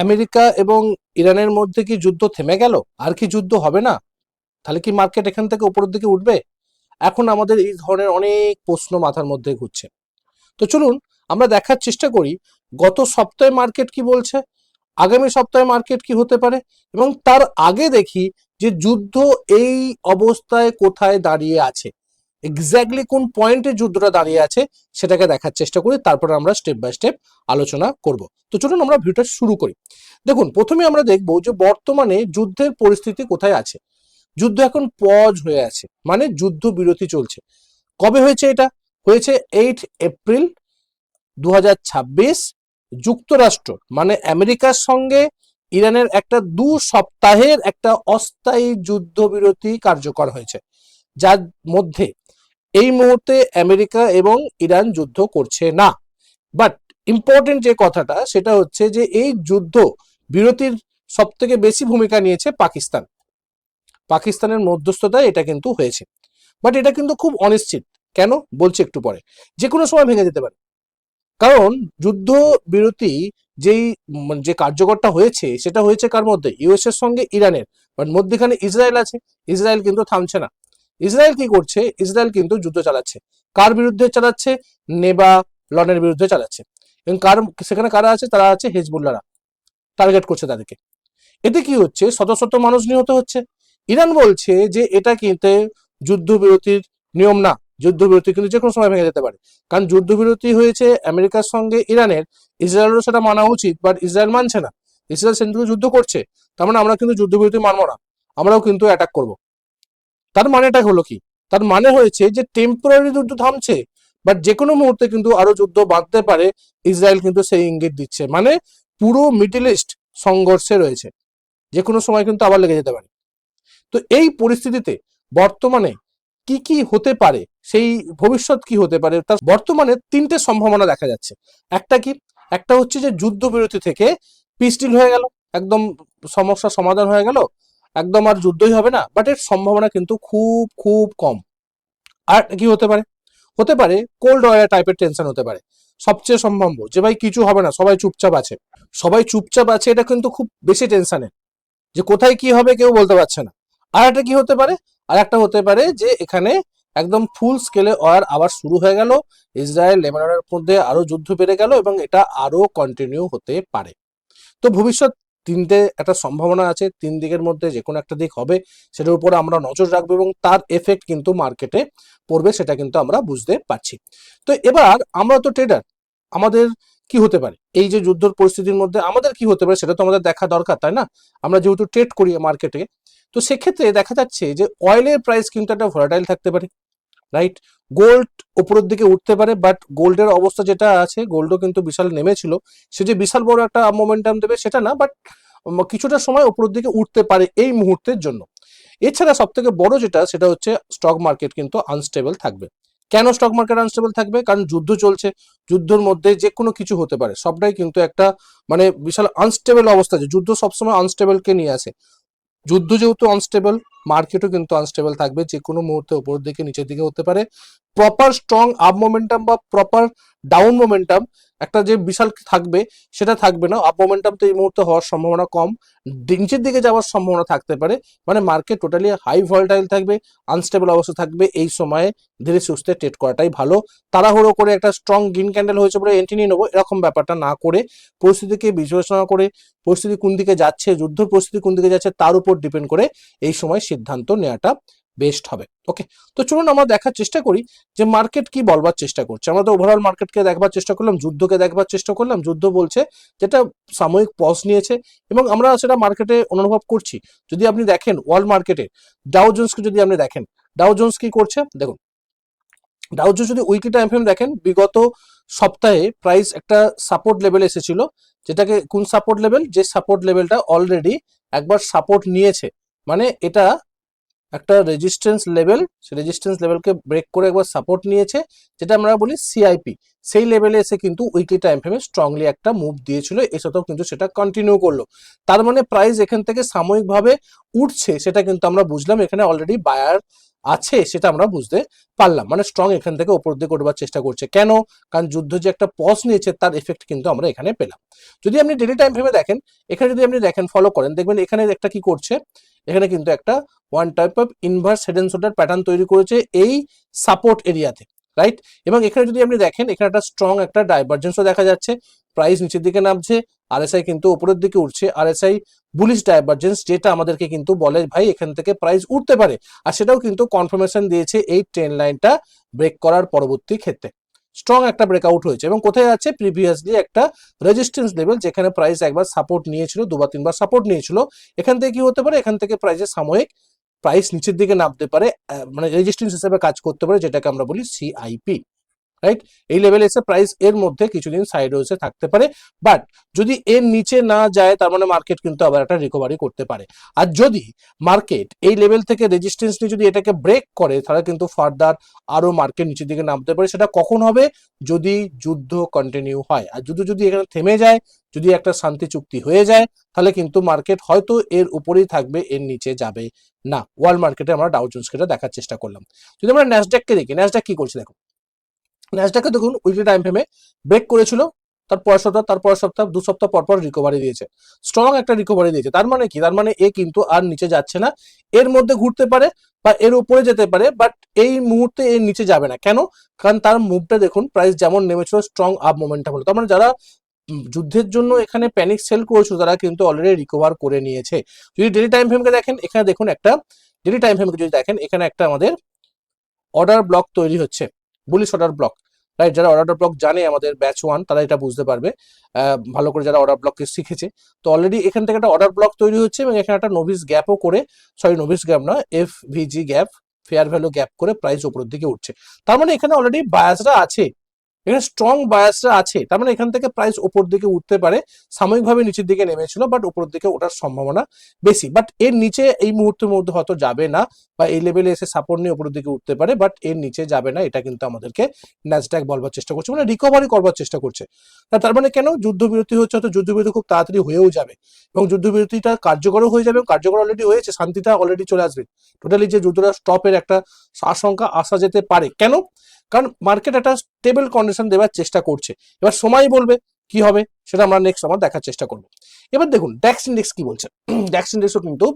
America এবং ইরানের মধ্যে কি যুদ্ধ থেমে গেল? আর কি যুদ্ধ হবে না? তাহলে কি মার্কেট এখান থেকে উপরের দিকে উঠবে? এখন আমাদের এই ধরনের অনেক প্রশ্ন মাথার মধ্যে ঘুরছে। তো চলুন আমরা দেখার চেষ্টা করি গত সপ্তাহে মার্কেট কি বলছে, আগামী সপ্তাহে মার্কেট কি হতে পারে, এবং তার আগে দেখি যে যুদ্ধ এই অবস্থায় কোথায় দাঁড়িয়ে আছে, এক্স্যাক্টলি কোন পয়েন্টে যুদ্ধটা দাঁড়িয়ে আছে সেটাকে দেখার চেষ্টা করি, তারপরে আমরা স্টেপ বাই স্টেপ আলোচনা করব। তো চলুন আমরা ভিডিওটা শুরু করি। দেখুন, প্রথমে আমরা দেখব যে বর্তমানে যুদ্ধের পরিস্থিতি কোথায় আছে। যুদ্ধ এখন পজ হয়ে আছে, মানে যুদ্ধ বিরতি চলছে। কবে হয়েছে এটা? হয়েছে 8 এপ্রিল 2026। যুক্তরাষ্ট্র মানে আমেরিকার সঙ্গে ইরানের একটা 2 সপ্তাহের একটা অস্থায়ী যুদ্ধবিরতি কার্যকর হয়েছে, যার মধ্যে এই মুহূর্তে আমেরিকা এবং ইরান যুদ্ধ করছে না। বাট ইম্পর্টেন্ট যে কথাটা সেটা হচ্ছে যে এই যুদ্ধ বিরতির সব থেকে বেশি ভূমিকা নিয়েছে পাকিস্তান। পাকিস্তানের মধ্যস্থতায় এটা কিন্তু হয়েছে। বাট এটা কিন্তু খুব অনিশ্চিত। কেন বলছি একটু পরে। যে কোনো সময় ভেঙে যেতে পারে, কারণ যুদ্ধ বিরতি যেই যে কার্যকরটা হয়েছে সেটা হয়েছে কার মধ্যে? ইউএস এর সঙ্গে ইরানের। বাট মধ্যখানে ইসরায়েল আছে। ইসরায়েল কিন্তু থামছে না। ইসরায়েল কি করছে? ইসরায়েল কিন্তু যুদ্ধ চালাচ্ছে। কার বিরুদ্ধে চালাচ্ছে? নেবালনের বিরুদ্ধে চালাচ্ছে। এবং সেখানে কারা আছে? তারা আছে হিজবুল্লাহরা, টার্গেট করছে তাদেরকে। এতে কি হচ্ছে? শত শত মানুষ নিহত হচ্ছে। ইরান বলছে যে এটা কিন্তু যুদ্ধবিরতির নিয়ম না, যুদ্ধবিরতি কিন্তু যে কোনো সময় ভেঙে যেতে পারে। কারণ যুদ্ধবিরতি হয়েছে আমেরিকার সঙ্গে ইরানের, ইসরায়েলেরও সেটা মানা উচিত, বাট ইসরায়েল মানছে না। ইসরায়েল সেন্ট্রাল যুদ্ধ করছে, তার মানে আমরা কিন্তু যুদ্ধবিরতি মানবো না, আমরাও কিন্তু অ্যাটাক করব। তার মানেটা হলো কি? তার মানে হয়েছে যে টেম্পোরারি যুদ্ধ থামছে, বাট যে কোনো মুহূর্তে কিন্তু আরো যুদ্ধ বাঁধতে পারে। ইসরায়েল কিন্তু সেই ইঙ্গিত দিচ্ছে, মানে পুরো মিডল ইস্ট সংঘর্ষে রয়েছে, যে কোনো সময় কিন্তু আবার লেগে যেতে পারে। তো এই পরিস্থিতিতে বর্তমানে কি কি হতে পারে, সেই ভবিষ্যৎ কি হতে পারে, তার বর্তমানে 3টে সম্ভাবনা দেখা যাচ্ছে। একটা কি? একটা হচ্ছে যে যুদ্ধবিরতি থেকে পিস ডিল হয়ে গেল, একদম সমস্যা সমাধান হয়ে গেল, একদম আর যুদ্ধই হবে না। বাট এর সম্ভাবনা কিন্তু খুব খুব কম। আর কি হতে পারে? হতে পারে কোল্ড ওয়ার টাইপের টেনশন হতে পারে। সবচেয়ে সম্ভাব্য যে ভাই কিছু হবে না, সবাই চুপচাপ আছে। সবাই চুপচাপ আছে, এটা কিন্তু খুব বেশি টেনশনের, যে কোথায় কি হবে কেউ বলতে পারছে না। আর একটা কি হতে পারে? আর একটা হতে পারে যে এখানে একদম ফুল স্কেলে ওয়ার আবার শুরু হয়ে গেল, ইসরায়েল লেবাননের মধ্যে আরো যুদ্ধ বেড়ে গেল, এবং এটা আরো কন্টিনিউ হতে পারে। তো ভবিষ্যৎ 3টে একটা সম্ভাবনা আছে, 3 দিকের মধ্যে যে কোনো একটা দিক হবে, সেটার উপরে আমরা নজর রাখবো, এবং তার এফেক্ট কিন্তু মার্কেটে পড়বে, সেটা কিন্তু আমরা বুঝতে পারছি। তো এবার আমরা তো ট্রেডার, আমাদের কি হতে পারে এই যে যুদ্ধের পরিস্থিতির মধ্যে, আমাদের কি হতে পারে সেটা তো আমাদের দেখা দরকার, তাই না? আমরা যেহেতু ট্রেড করি মার্কেটে, তো সেক্ষেত্রে দেখা যাচ্ছে যে অয়েলের প্রাইস কিন্তু একটা ভোলাটাইল থাকতে পারে, রাইট? গোল্ড উপরের দিকে উঠতে পারে, বাট গোল্ডের অবস্থা যেটা আছে, গোল্ডও কিন্তু বিশাল নেমেছিল, সে যে বিশাল বড় একটা মোমেন্টাম দেবে সেটা না, বাট কিছুটা সময় উপরের দিকে উঠতে পারে এই মুহূর্তের জন্য। এছাড়া সব থেকে বড় যেটা, সেটা হচ্ছে স্টক মার্কেট কিন্তু আনস্টেবল থাকবে। কেন স্টক মার্কেট আনস্টেবল থাকবে? কারণ যুদ্ধ চলছে, যুদ্ধের মধ্যে যে কোনো কিছু হতে পারে, সবটাই কিন্তু একটা মানে বিশাল আনস্টেবল অবস্থা। যে যুদ্ধ সবসময় আনস্টেবলকে নিয়ে আসে, যুদ্ধ যেহেতু আনস্টেবল, মার্কেটও কিন্তু আনস্টেবল থাকবে, যে কোনো মুহূর্তে উপরের দিকে নিচের দিকে হতে পারে। প্রপার স্ট্রং আপ মোমেন্টাম বা প্রপার ডাউন মোমেন্টাম একটা যে বিশাল থাকবে সেটা থাকবে না। আপ মোমেন্টাম তো এই মুহূর্তে হওয়ার সম্ভাবনা কম, নিচের দিকে যাওয়ার সম্ভাবনা থাকতে পারে। মানে মার্কেট টোটালি হাই ভলটাইল থাকবে, আনস্টেবল অবস্থা থাকবে। এই সময়ে ধীরে সুস্থে ট্রেড করাটাই ভালো। তাড়াহুড়ো করে একটা স্ট্রং গ্রিন ক্যান্ডেল হয়েছে বলে এন্ট্রি নিয়ে নেবো, এরকম ব্যাপারটা না করে পরিস্থিতিকে বিবেচনা করে, পরিস্থিতি কোন দিকে যাচ্ছে, যুদ্ধ পরিস্থিতি কোন দিকে যাচ্ছে, তার উপর ডিপেন্ড করে এই সময় সিদ্ধান্ত নেওয়াটা বেস্ট হবে। ওকে, তো চলুন আমরা দেখার চেষ্টা করি যে মার্কেট কি বলবার চেষ্টা করছে। আমরা তো ওভারঅল মার্কেটকে দেখবার চেষ্টা করলাম, যুদ্ধকে দেখবার চেষ্টা করলাম। যুদ্ধ বলছে যেটা সাময়িক পজ নিয়েছে, এবং আমরা সেটা মার্কেটে অনুভব করছি। যদি আপনি দেখেন ওয়ার্ল্ড মার্কেটে ডাও জোন্সকে, যদি আপনি দেখেন ডাও জোন্স কি করছে, দেখুন ডাও জোন্স যদি উইকলি টাইম ফ্রেম দেখেন, বিগত সপ্তাহে প্রাইস একটা সাপোর্ট লেভেল এসেছিল, যেটাকে কোন সাপোর্ট লেভেল, যে সাপোর্ট লেভেলটা অলরেডি একবার সাপোর্ট নিয়েছে, মানে এটা একটা রেজিস্ট্যান্স লেভেল, সেই রেজিস্ট্যান্স লেভেলকে ব্রেক করে একবার সাপোর্ট নিয়েছে, যেটা আমরা বলি সিআইপি, সেই লেভেলে এসে কিন্তু উইকলি টাইম ফ্রেমে স্ট্রংলি একটা মুভ দিয়েছিল, এসেও কিন্তু সেটা কন্টিনিউ করলো। তার মানে প্রাইস এখান থেকে সাময়িকভাবে উঠছে, সেটা কিন্তু আমরা বুঝলাম, এখানে অলরেডি বায়ার আছে সেটা আমরা বুঝতে পারলাম, মানে স্ট্রং এখান থেকে উপর দিকে উঠবার চেষ্টা করছে। কেন? কারণ যুদ্ধ যে একটা পজ নিয়েছে তার এফেক্ট কিন্তু আমরা এখানে পেলাম। যদি আপনি ডেলি টাইম ফ্রেমে দেখেন, এখানে যদি আপনি দেখেন ফলো করেন, দেখবেন এখানে একটা কি করছে, এখানে কিন্তু একটা one type of inverse head and shoulder pattern তৈরি করেছে এই সাপোর্ট এরিয়াতে, রাইট? এবং এখানে যদি আপনি দেখেন, এখানে একটা স্ট্রং একটা ডাইভারজেন্সও দেখা যাচ্ছে, প্রাইস নিচের দিকে নামছে, আরএসআই কিন্তু উপরের দিকে উঠছে, আরএসআই বুলিশ ডাইভারজেন্স, যেটা আমাদেরকে কিন্তু বলে ভাই এখান থেকে প্রাইস উঠতে পারে, আর সেটাও কিন্তু কনফার্মেশন দিয়েছে এই ট্রেন লাইনটা ব্রেক করার পরবর্তী ক্ষেত্রে। স্ট্রং একটা ব্রেকআউট হয়েছে এবং কোথায় আছে, প্রিভিয়াসলি একটা রেজিস্ট্যান্স লেভেল, যেখানে প্রাইস একবার সাপোর্ট নিয়েছিল, দুবার তিনবার সাপোর্ট নিয়েছিল। এখান থেকে কি হতে পারে, এখান থেকে প্রাইসের সাময়িক প্রাইস নিচের দিকে নামতে পারে, মানে রেজিস্ট্যান্স হিসেবে কাজ করতে পারে, যেটাকে আমরা বলি সিআইপি, রাইট? এই লেভেলে এসে প্রাইস এর মধ্যে কিছুদিন সাইড ওয়েসে থাকতে পারে, বাট যদি এর নিচে না যায় তার মানে মার্কেট কিন্তু আবার একটা রিকভারি করতে পারে। আর যদি মার্কেট এই লেভেল থেকে রেজিস্ট্যান্স নিয়ে যদি এটাকে ব্রেক করে, তাহলে কিন্তু ফার্দার আরো মার্কেট নিচের দিকে নামতে পারে। সেটা কখন হবে? যদি যুদ্ধ কন্টিনিউ হয়, আর যুদ্ধ যদি এখানে থেমে যায়, যদি একটা শান্তি চুক্তি হয়ে যায়, তাহলে কিন্তু মার্কেট হয়তো এর উপরেই থাকবে, এর নিচে যাবে না। ওয়ার্ল্ড মার্কেটে আমরা ডাউ জোন্সকে দেখার চেষ্টা করলাম। যদি আমরা ন্যাসড্যাককে দেখি, ন্যাসড্যাক কি করছে দেখো, ন্যাসডাকে দেখুন উইকলি টাইম ফ্রেমে ব্রেক করেছিল, তার পরের সপ্তাহ, তার পরের সপ্তাহ, 2 সপ্তাহ পর পর রিকভারি দিয়েছে, স্ট্রং একটা রিকভারি দিয়েছে। তার মানে কি? তার মানে এ কিন্তু আর নিচে যাচ্ছে না, এর মধ্যে ঘুরতে পারে বা এর উপরে যেতে পারে, বাট এই মুহূর্তে এর নিচে যাবে না। কেন? কারণ তার মুভটা দেখুন, প্রাইস যেমন নেমেছিল স্ট্রং আপ মোমেন্টাম হলো, তার মানে যারা যুদ্ধের জন্য এখানে প্যানিক সেল করেছিল তারা কিন্তু অলরেডি রিকভার করে নিয়েছে। যদি ডেলি টাইম ফ্রেমকে দেখেন, এখানে দেখুন একটা ডেলি টাইম ফ্রেমকে যদি দেখেন, এখানে একটা আমাদের অর্ডার ব্লক তৈরি হচ্ছে, বুলিশ অর্ডার ব্লক, রাইট? যারা অর্ডার ব্লক জানে আমাদের ব্যাচ 1, তারা এটা বুঝতে পারবে ভালো করে, যারা অর্ডার ব্লককে শিখেছে। তো অলরেডি এখান থেকে একটা অর্ডার ব্লক তৈরি হচ্ছে এবং এখানে একটা নোভিস গ্যাপও করে, সরি নোভিস গ্যাপ না, FVG gap, fair value gap করে প্রাইস উপরের দিকে উঠছে। তার মানে এখানে অলরেডি বায়াসরা আছে, এখানে স্ট্রং বায়াসরা আছে, তার মানে এখান থেকে প্রাইস উপর দিকে উঠতে পারে। সাময়িকভাবে নিচের দিকে নেমেছিল, বাট উপরের দিকে ওঠার সম্ভাবনা বেশি, বাট এর নিচে এই মুহূর্তের মধ্যে হয়তো যাবে না, বা এই লেভেলে এসে সাপোর্ট নিয়ে উপরের দিকে উঠতে পারে, বাট এর নিচে যাবে না, এটা কিন্তু আমাদেরকে ন্যাসড্যাক বলবার চেষ্টা করছে, মানে রিকভারি করবার চেষ্টা করছে। তার মানে কেন? যুদ্ধবিরতি হচ্ছে, হয়তো যুদ্ধবিরতি খুব তাড়াতাড়ি হয়েও যাবে এবং যুদ্ধবিরতিটা কার্যকরও হয়ে যাবে, কার্যকর অলরেডি হয়েছে, শান্তিটা অলরেডি চলে আসবে, টোটালি যে যুদ্ধটা স্টপের একটা আশঙ্কা আসা যেতে পারে। কেন? কারণ মার্কেট একটা স্টেবল কন্ডিশন দেওয়ার চেষ্টা করছে, এবার সময় বলবে কি হবে, সেটা আমরা নেক্সট আমার দেখার চেষ্টা করবো। এবার দেখুন ড্যাক্স ইন্ডেক্স কি বলছে। ড্যাক্স ইন্ডেক্সও কিন্তু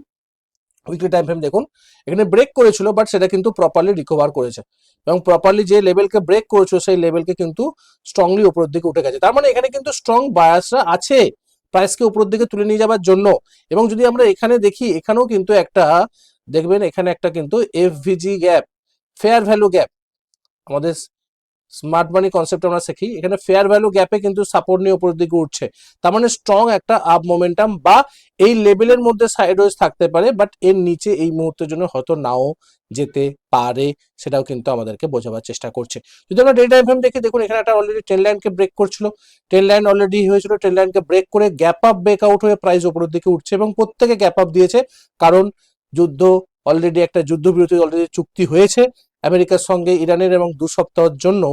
উইকলি টাইম ফ্রেম দেখুন, এখানে ব্রেক করেছিল, বাট সেটা কিন্তু প্রপারলি রিকভার করেছে এবং প্রপারলি যে লেভেলকে ব্রেক করেছিল সেই লেভেলকে কিন্তু স্ট্রংলি উপরের দিকে উঠে গেছে। তার মানে এখানে কিন্তু স্ট্রং বায়াসরা আছে প্রাইসকে উপরের দিকে তুলে নিয়ে যাওয়ার জন্য। এবং যদি আমরা এখানে দেখি, এখানেও কিন্তু একটা দেখবেন, এখানে একটা কিন্তু FVG gap, fair value gap, আমাদের স্মার্ট মানি কনসেপ্ট আমরা শিখি, এখানে ফেয়ার ভ্যালু গ্যাপে কিন্তু সাপোর্ট নিয়ে উপরের দিকে উঠছে। তার মানে স্ট্রং একটা আপ মোমেন্টাম বা এই লেভেলের মধ্যে সাইডওয়েজ থাকতে পারে, বাট এর নিচে এই মুহূর্তের জন্য হয়তো নাও যেতে পারে, সেটাও কিন্তু আমাদেরকে বোঝাবার চেষ্টা করছে। যদি আমরা ডে টাইম ফ্রেম দেখি, দেখুন এখানে একটা অলরেডি ট্রেন লাইনকে ব্রেক করছিল, ট্রেন লাইন অলরেডি হয়েছিল, ট্রেন লাইনকে ব্রেক করে গ্যাপ আপ ব্রেকআউট হয়ে প্রাইস উপরের দিকে উঠছে এবং প্রত্যেকে গ্যাপ আপ দিয়েছে, কারণ যুদ্ধ অলরেডি একটা যুদ্ধবিরতি অলরেডি চুক্তি হয়েছে আমেরিকার সঙ্গে ইরানের, এবং 2 সপ্তাহের জন্য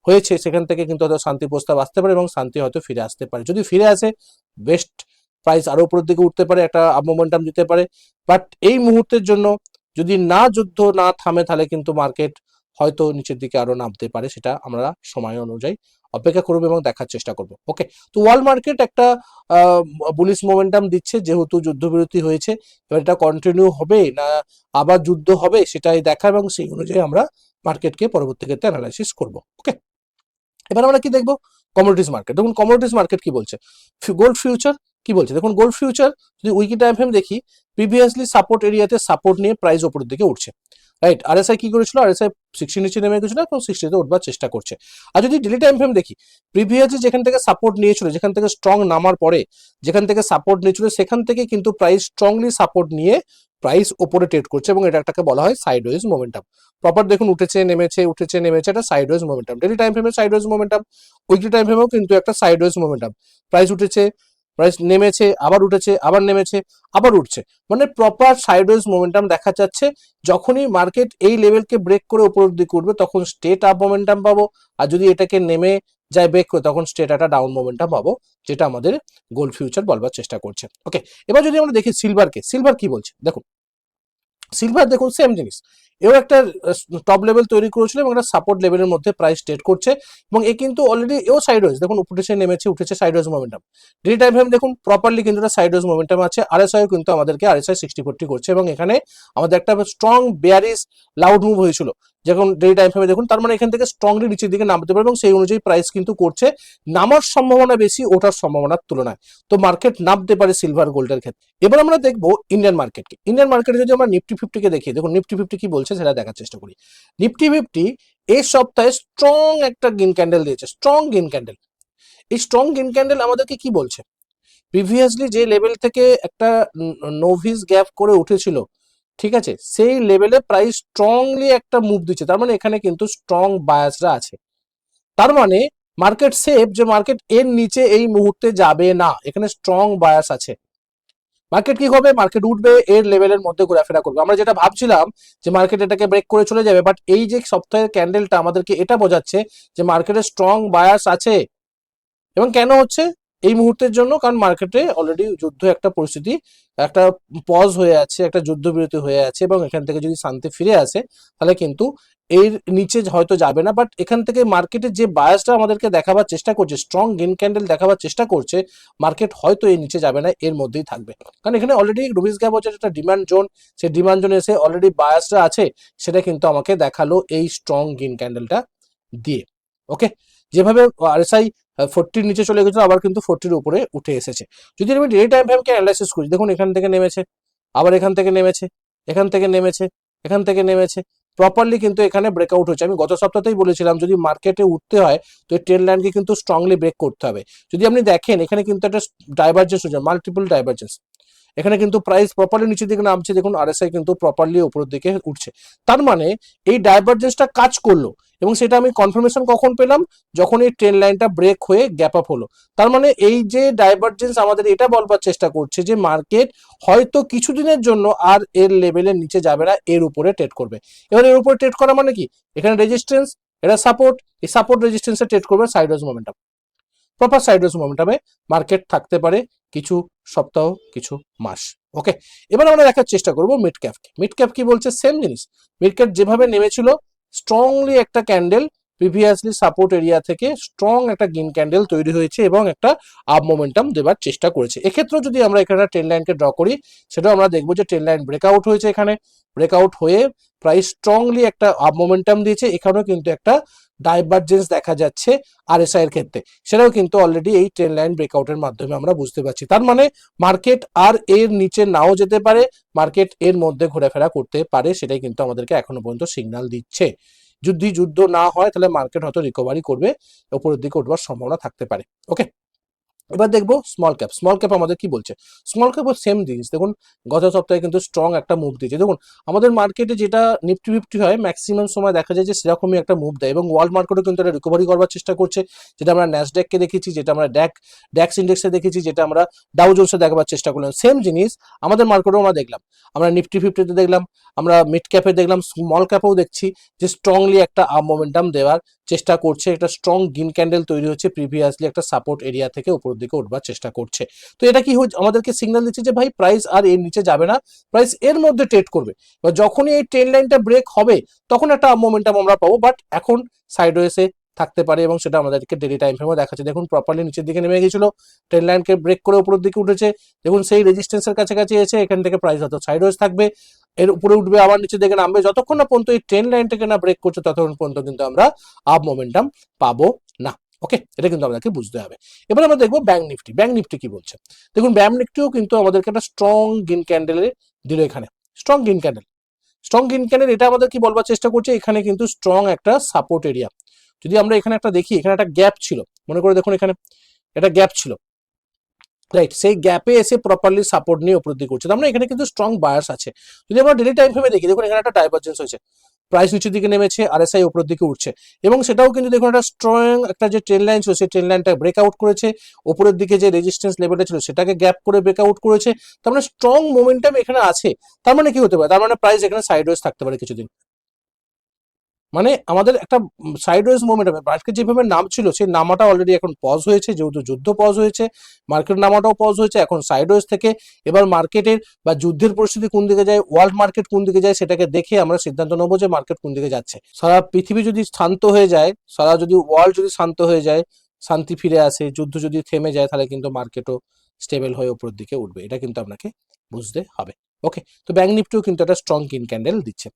হয়েছে, সেখান থেকে কিন্তু হয়তো শান্তি প্রস্তাব আসতে পারে এবং শান্তি হয়তো ফিরে আসতে পারে। যদি ফিরে আসে, বেস্ট, প্রাইস আরো উপরের দিকে উঠতে পারে, একটা আপ মোমেন্টাম দিতে পারে, বাট এই মুহূর্তের জন্য যদি না যুদ্ধ না থামে, তাহলে কিন্তু মার্কেট হয়তো নিচের দিকে আরো নামতে পারে, সেটা আমরা সময় অনুযায়ী অপেক্ষা করবো এবং দেখার চেষ্টা করবো। ওকে, তো ওয়ার্ল্ড মার্কেট একটা বুলিশ মোমেন্টাম দিচ্ছে, যেহেতু যুদ্ধবিরতি হয়েছে, এবার এটা কন্টিনিউ হবে না আবার যুদ্ধ হবে সেটাই দেখা, এবং সেই অনুযায়ী আমরা মার্কেটকে পরবর্তী ক্ষেত্রে অ্যানালাইসিস করবো। ওকে, এবার আমরা কি দেখবো, কমোডিটিস মার্কেট। দেখুন কমোডিটিস মার্কেট কি বলছে, গোল্ড ফিউচার কি বলছে। দেখুন গোল্ড ফিউচার যদি উইকলি টাইম ফ্রেম দেখি, প্রিভিয়াসলি সাপোর্ট এরিয়াতে সাপোর্ট নিয়ে প্রাইস উপরের দিকে উঠছে, রাইট? আরএসআই কি করেছিল, আরএসআই 60 নিচে নেমে গেছিল, এখন 60তে উঠবার চেষ্টা করছে। আর যদি ডেলি টাইম ফ্রেম দেখি, প্রিভিয়াসলি যেখান থেকে সাপোর্ট নিয়েছিল, যেখান থেকে স্ট্রং নামার পরে যেখান থেকে সাপোর্ট নিয়েছিল, সেখান থেকে কিন্তু প্রাইস স্ট্রংলি সাপোর্ট নিয়ে প্রাইস ওপরে ট্রেড করছে এবং এটা একটাকে বলা হয় সাইডওয়েজ মোমেন্টাম। প্রপার দেখুন উঠেছে নেমেছে, উঠেছে নেমেছে, এটা সাইডওয়েজ মোমেন্টাম। ডেলি টাইম ফ্রেমে সাইডওয়েজ মোমেন্টাম, উইকলি টাইম ফ্রেমেও কিন্তু একটা সাইডওয়েজ মোমেন্টাম, প্রাইস উঠেছে প্রাইস নেমেছে, আবার উঠেছে, আবার নেমেছে, আবার উঠছে, মানে প্রপার সাইডওয়েজ মোমেন্টাম দেখা যাচ্ছে। যখনই মার্কেট এই লেভেলকে ব্রেক করে উপরের দিকে উঠবে তখন স্ট্রেট আপ মোমেন্টাম পাবো, আর যদি এটাকে নেমে যায় ব্রেক করে তখন স্ট্রেট একটা ডাউন মোমেন্টাম পাবো, যেটা আমাদের গোল্ড ফিউচার বলবার চেষ্টা করছে। ওকে, এবার যদি আমরা দেখি সিলভারকে, সিলভার কি বলছে দেখুন। সিলভার দেখুন সেম জিনিস, এও একটা টপ লেভেল তৈরি করেছিল এবং একটা সাপোর্ট লেভেলের মধ্যে প্রাইস ট্রেড করছে, এবং এ কিন্তু অলরেডি এও সাইডওয়েজ দেখুন, উপরে এসে নেমেছে, উঠেছে, sideways momentum. Daily time frame দেখুন প্রপারলি কিন্তু একটা সাইডওয়েজ মোমেন্টাম আছে। আরএসআই কিন্তু আমাদেরকে আরএসআই 60-40 করছে, এবং এখানে আমাদের একটা স্ট্রং বেয়ারিশ লাউড মুভ হয়েছিল যখন ডেলি টাইম ফ্রেমে দেখুন, তার মানে এখান থেকে স্ট্রংলি নিচের দিকে নামতে পারে এবং সেই অনুযায়ী প্রাইস কিন্তু করছে, নামার সম্ভাবনা বেশি ওঠার সম্ভাবনার তুলনায়। তো মার্কেট নামতে পারে সিলভার গোল্ডের ক্ষেত্রে। এবার আমরা দেখবো ইন্ডিয়ান মার্কেটকে। ইন্ডিয়ান মার্কেটে যদি আমরা নিফটি ফিফটিকে দেখি, দেখুন নিফটি ফিফটি কি বলছে সেটা দেখার চেষ্টা করি। নিফটি ফিফটি এই সপ্তাহে স্ট্রং একটা গ্রিন ক্যান্ডেল দিয়েছে, স্ট্রং গ্রিন ক্যান্ডেল। এই স্ট্রং গ্রিন ক্যান্ডেল আমাদেরকে কি বলছে, প্রিভিয়াসলি যে লেভেল থেকে একটা নোভিস গ্যাপ করে উঠেছিল, ঠিক আছে, সেই লেভেলে প্রাইস স্ট্রংলি একটা মুভ দিচ্ছে, তার মানে এখানে কিন্তু স্ট্রং বায়াসরা আছে। তার মানে মার্কেট সেফ, যে মার্কেট এর নিচে এই মুহূর্তে যাবে না, এখানে স্ট্রং বায়াস আছে। মার্কেট কি হবে, মার্কেট উঠবে, এর লেভেলের মধ্যে ঘোরাফেরা করবে। আমরা যেটা ভাবছিলাম যে মার্কেট এটাকে ব্রেক করে চলে যাবে, বাট এই যে সপ্তাহের ক্যান্ডেলটা আমাদেরকে এটা বোঝাচ্ছে যে মার্কেটে স্ট্রং বায়াস আছে। এবং কেন হচ্ছে এই মুহূর্তের জন্য, কারণ মার্কেটে অলরেডি যুদ্ধ একটা পরিস্থিতি, একটা পজ হয়ে আছে, একটা যুদ্ধবিরতি হয়ে আছে, এবং এখান থেকে যদি শান্তি ফিরে আসে তাহলে কিন্তু এর নিচে হয়তো যাবে না। বাট এখান থেকে মার্কেটের যে বায়াসটা আমাদেরকে দেখাবার চেষ্টা করছে, স্ট্রং গ্রিন ক্যান্ডেল দেখাবার চেষ্টা করছে, মার্কেট হয়তো এর নিচে যাবে না, এর মধ্যেই থাকবে। কারণ এখানে অলরেডি রুবিস গ্যাপ হচ্ছে একটা ডিমান্ড জোন, সেই ডিমান্ড জোনে এসে অলরেডি বায়াসটা আছে, সেটা কিন্তু আমাকে দেখালো এই স্ট্রং গ্রিন ক্যান্ডেলটা দিয়ে। ওকে, যেভাবে আরএসআই 40 নিচে চলে গেছিল, আবার কিন্তু 40 উপরে উঠে এসেছে। যদি আমি ডেলি টাইম ফ্রেমকে অ্যানালাইসিস করি, দেখুন এখান থেকে নেমেছে, আবার এখান থেকে নেমেছে, এখান থেকে নেমেছে, এখান থেকে নেমেছে, প্রপারলি কিন্তু এখানে ব্রেকআউট হচ্ছে। আমি গত সপ্তাহতেই বলেছিলাম যদি মার্কেটে উঠতে হয় তো এই ট্রেন্ড লাইনকে কিন্তু স্ট্রংলি ব্রেক করতে হবে। যদি আপনি দেখেন এখানে কিন্তু একটা ডাইভারজেন্স হচ্ছে, মাল্টিপল ডাইভারজেন্স, এখানে কিন্তু প্রাইস প্রপারলি নিচের দিকে নামছে, দেখুন আরএসআই কিন্তু প্রপারলি উপরের দিকে উঠছে। তার মানে এই ডাইভারজেন্সটা কাজ করলো, এবং সেটা আমি কনফার্মেশন কখন পেলাম, যখন এই ট্রেন্ড লাইনটা ব্রেক হয়ে গ্যাপ আপ হলো। তার মানে এই যে ডাইভারজেন্স আমাদের এটা বলবার চেষ্টা করছে যে মার্কেট হয়তো কিছুদিনের জন্য আর এর লেভেলের নিচে যাবে না, এর উপরে ট্রেড করবে। এবার এর উপরে ট্রেড করা মানে কি, এখানে রেজিস্ট্যান্স, এটা সাপোর্ট, এই সাপোর্ট রেজিস্ট্যান্সে ট্রেড করবে সাইডওয়েজ মোমেন্টাম। প্রপার সাইডওয়েজ মোমেন্টামে মার্কেট থাকতে পারে কিছু সপ্তাহ, কিছু মাস। ওকে, এবার আমরা দেখার চেষ্টা করব মিড ক্যাপকে। মিড ক্যাপ কি বলছে, সেম জিনিস। মিড ক্যাপ যেভাবে নেমেছিল, স্ট্রংলি একটা ক্যান্ডেল প্রিভিয়াসলি সাপোর্ট এরিয়া থেকে স্ট্রং একটা গ্রিন ক্যান্ডেল তৈরি হয়েছে এবং একটা আপ মোমেন্টাম দেওয়ার চেষ্টা করেছে। এক্ষেত্রেও যদি আমরা এখানে ট্রেন্ড লাইনকে ড্র করি, সেটাও আমরা দেখবো যে ট্রেন্ড লাইন ব্রেকআউট হয়েছে, এখানে ব্রেকআউট হয়ে প্রাইস স্ট্রংলি একটা আপ মোমেন্টাম দিয়েছে। এখানেও কিন্তু একটা ডাইভারজেন্স দেখা যাচ্ছে আরএসআই এর ক্ষেত্রে, সেটাও কিন্তু অলরেডি এই ট্রেন্ড লাইন ব্রেকআউটের মাধ্যমে আমরা বুঝতে পারছি। তার মানে মার্কেট আর এর নিচে নাও যেতে পারে, মার্কেট এর মধ্যে ঘোরাফেরা করতে পারে, সেটাই কিন্তু আমাদেরকে এখনো পর্যন্ত সিগন্যাল দিচ্ছে। যদি যুদ্ধ না হয় তাহলে মার্কেট হয়তো রিকভারি করবে, উপরের দিকে উঠবার সম্ভাবনা থাকতে পারে। ওকে, এবার দেখবো স্মল ক্যাপ। স্মল ক্যাপ আমাদের কি বলছে, স্মল ক্যাপও সেম জিনিস। দেখুন গত সপ্তাহে কিন্তু স্ট্রং একটা মুভ দিয়েছে। দেখুন আমাদের মার্কেটে যেটা নিফটি ফিফটি হয় ম্যাক্সিমাম সময় দেখা যায় যে সেরকমই একটা মুভ দেয়, এবং ওয়ার্ল্ড মার্কেটও কিন্তু এটা রিকভারি করবার চেষ্টা করছে, যেটা আমরা ন্যাসড্যাককে দেখেছি, যেটা আমরা ড্যাক্স ইন্ডেক্সে দেখেছি, যেটা আমরা ডাউ জোন্সে দেখাবার চেষ্টা করলাম। সেম জিনিস আমাদের মার্কেটেও আমরা দেখলাম, আমরা নিফটি ফিফটিতে দেখলাম, আমরা মিড ক্যাপে দেখলাম, স্মল ক্যাপেও দেখছি যে স্ট্রংলি একটা আপ মোমেন্টাম দেওয়ার চেষ্টা করছে। একটা স্ট্রং গ্রিন ক্যান্ডেল তৈরি হচ্ছে, প্রিভিয়াসলি একটা সাপোর্ট এরিয়া থেকে উপরের দিকে উঠবার চেষ্টা করছে। তো এটা কি আমাদেরকে সিগন্যাল দিচ্ছে যে ভাই প্রাইস আর এর নিচে যাবে না, প্রাইস এর মধ্যে ট্রেড করবে। এবার যখনই এই ট্রেন্ড লাইনটা ব্রেক হবে তখন একটা আপ মোমেন্টাম আমরা পাবো, বাট এখন সাইডওয়েসে থাকতে পারে, এবং সেটা আমাদেরকে ডেলি টাইম ফ্রেমে দেখাচ্ছে। দেখুন প্রপারলি নিচের দিকে নেমে গেছিল, ট্রেন্ড লাইনকে ব্রেক করে উপরের দিকে উঠেছে, দেখুন সেই রেজিস্ট্যান্সের কাছাকাছি এসে এখান থেকে প্রাইস হয়তো সাইডওয়েজ থাকবে, এর উপরে উঠবে, আবার নিচে দিকে নামবে। যতক্ষণ না পর্যন্ত এই ট্রেন্ড লাইনটাকে না ব্রেক করছে ততক্ষণ পর্যন্ত কিন্তু আমরা আপ মোমেন্টাম পাবো না। ওকে, এটা কিন্তু আমাদেরকে বুঝতে হবে। এবার আমরা দেখবো ব্যাংক নিফটি। ব্যাংক নিফটি কি বলছে, দেখুন ব্যাংক নিফটিও কিন্তু আমাদেরকে একটা স্ট্রং গ্রিন ক্যান্ডেল দিল, এখানে strong green candle. Strong green candle এটা আমাদের কি বলবার চেষ্টা করছে, এখানে কিন্তু স্ট্রং একটা সাপোর্ট এরিয়া। যদি আমরা এখানে একটা দেখি, এখানে একটা গ্যাপ ছিল, মনে করে দেখুন এখানে একটা গ্যাপ ছিল, রাইট, সেই গ্যাপে এসে প্রপারলি সাপোর্ট নিয়ে উপর দিকে করছে। তার মানে এখানে কিন্তু স্ট্রং বায়ার্স আছে। যদি আমরা ডেলি টাইম ফ্রেমে দেখি, দেখুন এখানে একটা ডাইভারজেন্স হয়েছে, প্রাইস নিচের দিকে নেমেছে, আরএসআই উপরের দিকে উঠছে, এবং সেটাও কিন্তু দেখুন একটা স্ট্রং একটা যে ট্রেন লাইন ছিল সেই ট্রেন লাইনটা ব্রেকআউট করেছে, ওপরের দিকে যে রেজিস্ট্যান্স লেভেলটা ছিল সেটাকে গ্যাপ করে ব্রেকআউট করেছে। তার মানে স্ট্রং মোমেন্টাম এখানে আছে। তার মানে কি হতে পারে, তার মানে প্রাইস এখানে সাইডওয়েজ থাকতে পারে কিছুদিন। মানে আমাদের একটা সাইডওয়েজ মোমেন্টাম, মার্কেট যেভাবে নাম ছিল সেই নামাটা অলরেডি এখন পজ হয়েছে, যেহেতু যুদ্ধ পজ হয়েছে, মার্কেট নামাটাও পজ হয়েছে, এখন সাইডওয়েজ থেকে এবার মার্কেটের বা যুদ্ধের পরিস্থিতি কোন দিকে যায়, ওয়ার্ল্ড মার্কেট কোন দিকে যায় সেটাকে দেখে আমরা সিদ্ধান্ত নেবো যে মার্কেট কোন দিকে যাচ্ছে। সারা পৃথিবী যদি শান্ত হয়ে যায়, সারা যদি ওয়ার্ল্ড যদি শান্ত হয়ে যায়, শান্তি ফিরে আসে, যুদ্ধ যদি থেমে যায়, তাহলে কিন্তু মার্কেটও স্টেবল হয়ে উপরের দিকে উঠবে, এটা কিন্তু আপনাকে বুঝতে হবে। ওকে, তো ব্যাংক নিফটিও কিন্তু একটা স্ট্রং কিন ক্যান্ডেল দিচ্ছে।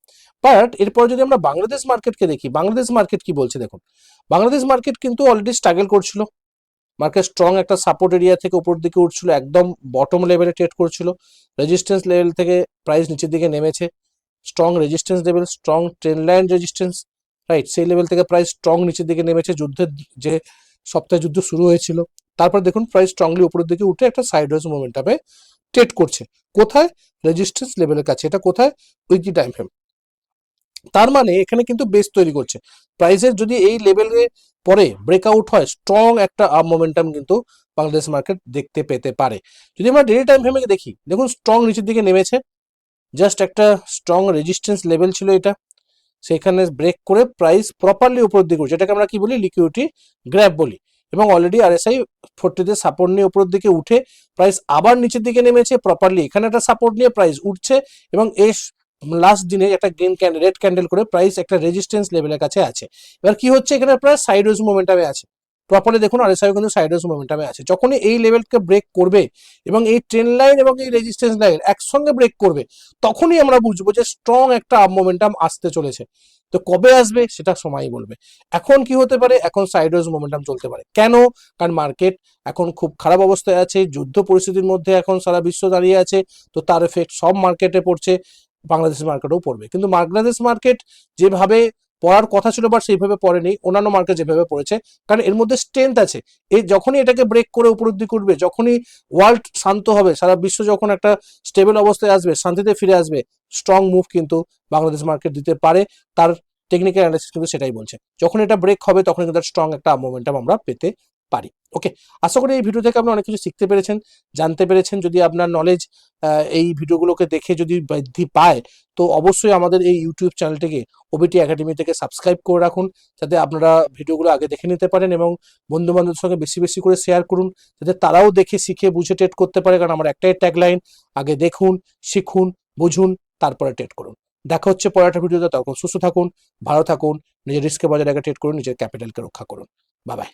বাট এরপর যদি আমরা বাংলাদেশ মার্কেটকে দেখি, বাংলাদেশ মার্কেট কি বলছে দেখুন। বাংলাদেশ মার্কেট কিন্তু অলরেডি স্ট্রাগল করছিল, মার্কেট স্ট্রং একটা সাপোর্ট এরিয়া থেকে উপর দিকে উঠছিল, একদম বটম লেভেলে ট্রেড করছিল, রেজিস্ট্যান্স লেভেল থেকে প্রাইস নিচের দিকে নেমেছে, strong resistance level, strong train line resistance, right, সেই লেভেল থেকে প্রাইস স্ট্রং নিচের দিকে নেমেছে, যুদ্ধের যে সপ্তাহে যুদ্ধ শুরু হয়েছিল, তারপর দেখুন প্রাইস স্ট্রংলি উপরের দিকে উঠে একটা সাইডওয়েজ মোমেন্টামে ট্রেড করছে, কোথায়, রেজিস্ট্যান্স লেভেলের কাছে, এটা কোথায়, উইকলি টাইম ফ্রেম। তার মানে এখানে কিন্তু বেস তৈরি করছে, প্রাইসের যদি এই লেভেলে পরে ব্রেকআউট হয়, স্ট্রং একটা আপ মোমেন্টাম কিন্তু বাংলাদেশ মার্কেট দেখতে পেতে পারে। যদি আমরা ডেলি টাইম ফ্রেমে দেখি, দেখুন স্ট্রং নিচের দিকে নেমেছে, জাস্ট একটা স্ট্রং রেজিস্ট্যান্স লেভেল ছিল এটা, সেখানে ব্রেক করে প্রাইস প্রপারলি উপরের দিকে উঠছে, এটাকে আমরা কি বলি, লিকুইডিটি গ্র্যাব বলি, এবং অলরেডি আরএসআই 40-তে সাপোর্ট নিয়ে উপরের দিকে উঠে প্রাইস আবার নিচের দিকে নেমেছে প্রপারলি, এখানে একটা সাপোর্ট নিয়ে প্রাইস উঠছে, এবং এর লাস্ট দিনে একটা গ্রিন ক্যান্ডেল রেড ক্যান্ডেল করে প্রাইস একটা রেজিস্ট্যান্স লেভেলের কাছে আছে। এবার কি হচ্ছে, এখানে প্রায় সাইডওয়েজ মোমেন্টামে আছে, প্রপারলি দেখুন আরএসআই কিন্তু সাইডওয়েজ মোমেন্টামে আছে, যখনই এই লেভেলকে ব্রেক করবে এবং এই ট্রেন লাইন এবং এই রেজিস্ট্যান্স লাইন একসঙ্গে ব্রেক করবে, তখনই আমরা বুঝবো যে স্ট্রং একটা আপ মোমেন্টাম আসতে চলেছে। তো কবে আসবে সেটা সময়ই বলবে। এখন কি হতে পারে, এখন সাইডওয়েজ মোমেন্টাম চলতে পারে, কেন, কারণ মার্কেট এখন খুব খারাপ অবস্থায় আছে, যুদ্ধ পরিস্থিতির মধ্যে এখন সারা বিশ্ব দাঁড়িয়ে আছে, তো তার এফেক্ট সব মার্কেটে পড়ছে, বাংলাদেশ মার্কেটেও পড়বে, কিন্তু বাংলাদেশ মার্কেট যেভাবে পড়ার কথা ছিল বাট সেইভাবে পড়েনি, অন্যান্য মার্কেট যেভাবে পড়েছে, কারণ এর মধ্যে স্ট্রেংথ আছে। এই যখনই এটাকে ব্রেক করে উপরের দিকে উঠবে, যখনই ওয়ার্ল্ড শান্ত হবে, সারা বিশ্ব যখন একটা স্টেবল অবস্থায় আসবে, শান্তিতে ফিরে আসবে, স্ট্রং মুভ কিন্তু বাংলাদেশ মার্কেট দিতে পারে, তার টেকনিক্যাল অ্যানালিসিস কিন্তু সেটাই বলছে, যখন এটা ব্রেক হবে তখন কিন্তু স্ট্রং একটা মোমেন্টাম আমরা পেতে পারি। ওকে, আশা করি এই ভিডিও থেকে আপনি অনেক কিছু শিখতে পেরেছেন, জানতে পেরেছেন। যদি আপনার নলেজ এই ভিডিওগুলোকে দেখে যদি বৃদ্ধি পায়, তো অবশ্যই আমাদের এই ইউটিউব চ্যানেলটিকে ওবিটি একাডেমি থেকে সাবস্ক্রাইব করে রাখুন, যাতে আপনারা ভিডিওগুলো আগে দেখে নিতে পারেন, এবং বন্ধু বান্ধবের সঙ্গে বেশি বেশি করে শেয়ার করুন, যাতে তারাও দেখে শিখে বুঝে ট্রেড করতে পারে, কারণ আমার একটাই ট্যাগলাইন, আগে দেখুন, শিখুন, বুঝুন, তারপরে ট্রেড করুন। দেখা হচ্ছে পরের একটা ভিডিওতে, তখন সুস্থ থাকুন, ভালো থাকুন, নিজের রিস্কে বজায় রেখে ট্রেড করুন, নিজের ক্যাপিটালকে রক্ষা করুন। Bye bye.